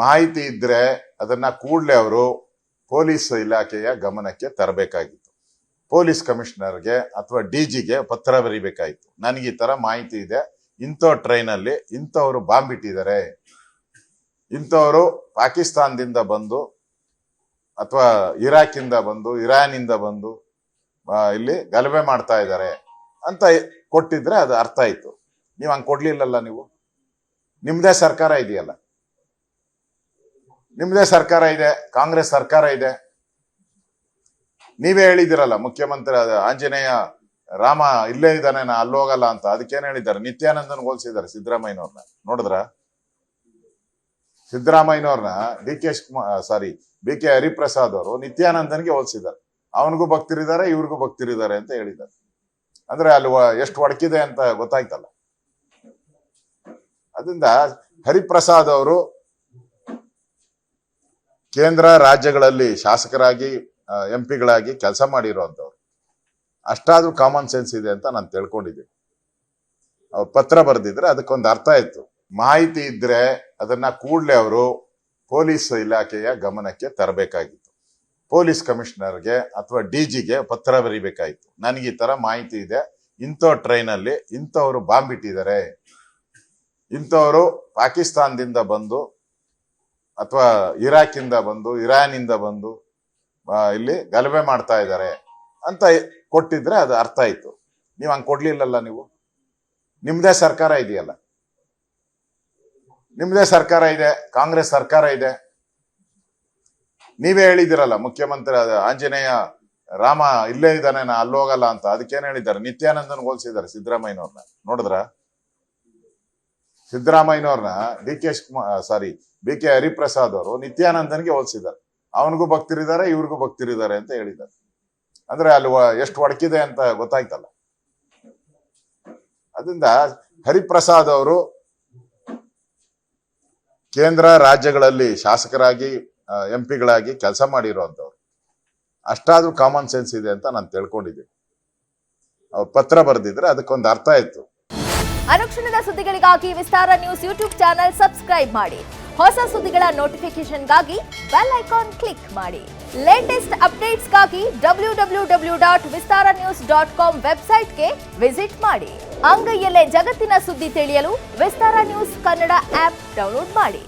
ಮಾಹಿತಿ ಇದ್ರೆ ಅದನ್ನ ಕೂಡಲೇ ಅವರು ಪೊಲೀಸ್ ಇಲಾಖೆಯ ಗಮನಕ್ಕೆ ತರಬೇಕಾಗಿತ್ತು. ಪೊಲೀಸ್ ಕಮಿಷನರ್ಗೆ ಅಥವಾ ಡಿಜಿಗೆ ಪತ್ರ ಬರೀಬೇಕಾಗಿತ್ತು. ನನಗೆ ಈ ತರ ಮಾಹಿತಿ ಇದೆ, ಇಂಥ ಟ್ರೈನಲ್ಲಿ ಇಂಥವ್ರು ಬಾಂಬ್ ಇಟ್ಟಿದ್ದಾರೆ, ಇಂಥವ್ರು ಪಾಕಿಸ್ತಾನದಿಂದ ಬಂದು ಅಥವಾ ಇರಾಕಿಂದ ಬಂದು ಇರಾನಿಂದ ಬಂದು ಇಲ್ಲಿ ಗಲಭೆ ಮಾಡ್ತಾ ಇದ್ದಾರೆ ಅಂತ ಕೊಟ್ಟಿದ್ರೆ ಅದು ಅರ್ಥ ಆಯ್ತು. ನೀವು ಹಂಗೆ ಕೊಡ್ಲಿಲ್ಲಲ್ಲ. ನೀವು ನಿಮ್ದೇ ಸರ್ಕಾರ ಇದೆಯಲ್ಲ, ನಿಮ್ದೇ ಸರ್ಕಾರ ಇದೆ, ಕಾಂಗ್ರೆಸ್ ಸರ್ಕಾರ ಇದೆ. ನೀವೇ ಹೇಳಿದಿರಲ್ಲ, ಮುಖ್ಯಮಂತ್ರಿ ಆಂಜನೇಯ ರಾಮ ಇಲ್ಲೇ ಇದ್ದಾನೆ, ನಾ ಅಲ್ಲೋಗಲ್ಲ ಅಂತ. ಅದಕ್ಕೇನ್ ಹೇಳಿದ್ದಾರೆ? ನಿತ್ಯಾನಂದನ್ ಹೋಲಿಸಿದ್ದಾರೆ ಸಿದ್ದರಾಮಯ್ಯನವ್ರನ್ನ. ನೋಡಿದ್ರ? ಸಿದ್ದರಾಮಯ್ಯನವ್ರನ್ನ ಬಿ ಕೆ ಹರಿಪ್ರಸಾದ್ ಅವರು ನಿತ್ಯಾನಂದನ್ಗೆ ಹೋಲಿಸಿದ್ದಾರೆ. ಅವನಿಗೂ ಭಕ್ತರಿದ್ದಾರೆ, ಇವ್ರಿಗೂ ಭಕ್ತರಿದ್ದಾರೆ ಅಂತ ಹೇಳಿದ್ದಾರೆ. ಅಂದ್ರೆ ಅಲ್ಲಿ ಎಷ್ಟು ಒಡಕಿದೆ ಅಂತ ಗೊತ್ತಾಯ್ತಲ್ಲ. ಅದರಿಂದ ಹರಿಪ್ರಸಾದ್ ಅವರು ಕೇಂದ್ರ ರಾಜ್ಯಗಳಲ್ಲಿ ಶಾಸಕರಾಗಿ ಎಂಪಿಗಳಾಗಿ ಕೆಲಸ ಮಾಡಿರುವಂತವ್ರು. ಅಷ್ಟಾದ್ರೂ ಕಾಮನ್ ಸೆನ್ಸ್ ಇದೆ ಅಂತ ನಾನು ತಿಳ್ಕೊಂಡಿದ್ದೀನಿ. ಅವ್ರು ಪತ್ರ ಬರೆದಿದ್ರೆ ಅದಕ್ಕೊಂದು ಅರ್ಥ ಇತ್ತು. ಮಾಹಿತಿ ಇದ್ರೆ ಅದನ್ನ ಕೂಡಲೇ ಅವರು ಪೊಲೀಸ್ ಇಲಾಖೆಯ ಗಮನಕ್ಕೆ ತರಬೇಕಾಗಿತ್ತು. ಪೊಲೀಸ್ ಕಮಿಷನರ್ಗೆ ಅಥವಾ ಡಿಜಿಗೆ ಪತ್ರ ಬರೀಬೇಕಾಗಿತ್ತು. ನನಗೆ ಈ ತರ ಮಾಹಿತಿ ಇದೆ, ಇಂಥ ಟ್ರೈನಲ್ಲಿ ಇಂಥವ್ರು ಬಾಂಬ್ ಇಟ್ಟಿದ್ದಾರೆ, ಇಂಥವ್ರು ಪಾಕಿಸ್ತಾನದಿಂದ ಬಂದು ಅಥವಾ ಇರಾಕಿಂದ ಬಂದು ಇರಾನಿಂದ ಬಂದು ಇಲ್ಲಿ ಗಲಭೆ ಮಾಡ್ತಾ ಇದ್ದಾರೆ ಅಂತ ಕೊಟ್ಟಿದ್ರೆ ಅದು ಅರ್ಥ ಆಯ್ತು. ನೀವು ಹಂಗೆ ಕೊಡ್ಲಿಲ್ಲಲ್ಲ. ನೀವು ನಿಮ್ದೇ ಸರ್ಕಾರ ಇದೆಯಲ್ಲ, ನಿಮ್ದೇ ಸರ್ಕಾರ ಇದೆ, ಕಾಂಗ್ರೆಸ್ ಸರ್ಕಾರ ಇದೆ. ನೀವೇ ಹೇಳಿದಿರಲ್ಲ, ಮುಖ್ಯಮಂತ್ರಿ ಆಂಜನೇಯ ರಾಮ ಇಲ್ಲೇ ಇದ್ದಾನೆ, ನಾ ಅಲ್ಲೋಗಲ್ಲ ಅಂತ. ಅದಕ್ಕೇನ್ ಹೇಳಿದ್ದಾರೆ? ನಿತ್ಯಾನಂದನ್ ಹೋಲಿಸಿದ್ದಾರೆ ಸಿದ್ದರಾಮಯ್ಯನವ್ರನ್ನ. ನೋಡಿದ್ರ? ಸಿದ್ದರಾಮಯ್ಯನವ್ರನ್ನ ಬಿ ಕೆ ಹರಿಪ್ರಸಾದ್ ಅವರು ನಿತ್ಯಾನಂದನ್ಗೆ ಹೋಲಿಸಿದ್ದಾರೆ. ಅವನಿಗೂ ಭಕ್ತರಿದ್ದಾರೆ, ಇವ್ರಿಗೂ ಭಕ್ತರಿದ್ದಾರೆ ಅಂತ ಹೇಳಿದ್ದಾರೆ. ಅಂದ್ರೆ ಅಲ್ಲಿ ಎಷ್ಟು ಒಡಕಿದೆ ಅಂತ ಗೊತ್ತಾಯ್ತಲ್ಲ. ಅದರಿಂದ ಹರಿಪ್ರಸಾದ್ ಅವರು ಕೇಂದ್ರ ರಾಜ್ಯಗಳಲ್ಲಿ ಶಾಸಕರಾಗಿ ಎಂಪಿಗಳಾಗಿ ಕೆಲಸ ಮಾಡಿರುವಂತವ್ರು. ಅಷ್ಟಾದ್ರೂ ಕಾಮನ್ ಸೆನ್ಸ್ ಇದೆ ಅಂತ ನಾನು ತಿಳ್ಕೊಂಡಿದ್ದೀನಿ. ಅವ್ರು ಪತ್ರ ಬರೆದಿದ್ರೆ ಅದಕ್ಕೊಂದು ಅರ್ಥ ಇತ್ತು. ಅನುಕ್ಷಣದ ಸುದ್ದಿಗಳಿಗಾಗಿ ವಿಸ್ತಾರ ನ್ಯೂಸ್ ಯೂಟ್ಯೂಬ್ ಚಾನೆಲ್ ಸಬ್ಸ್ಕ್ರೈಬ್ ಮಾಡಿ. ಹೊಸ ಸುದ್ದಿಗಳ ನೋಟಿಫಿಕೇಶನ್ಗಾಗಿ ಬೆಲ್ ಐಕಾನ್ ಕ್ಲಿಕ್ ಮಾಡಿ. ಲೇಟೆಸ್ಟ್ ಅಪ್ಡೇಟ್ಸ್ಗಾಗಿ www.vistaranews.com ವೆಬ್ಸೈಟ್ಗೆ ವಿಸಿಟ್ ಮಾಡಿ. ಅಂಗೈಯಲ್ಲೇ ಜಗತ್ತಿನ ಸುದ್ದಿ ತಿಳಿಯಲು ವಿಸ್ತಾರ ನ್ಯೂಸ್ ಕನ್ನಡ ಆಪ್ ಡೌನ್ಲೋಡ್ ಮಾಡಿ.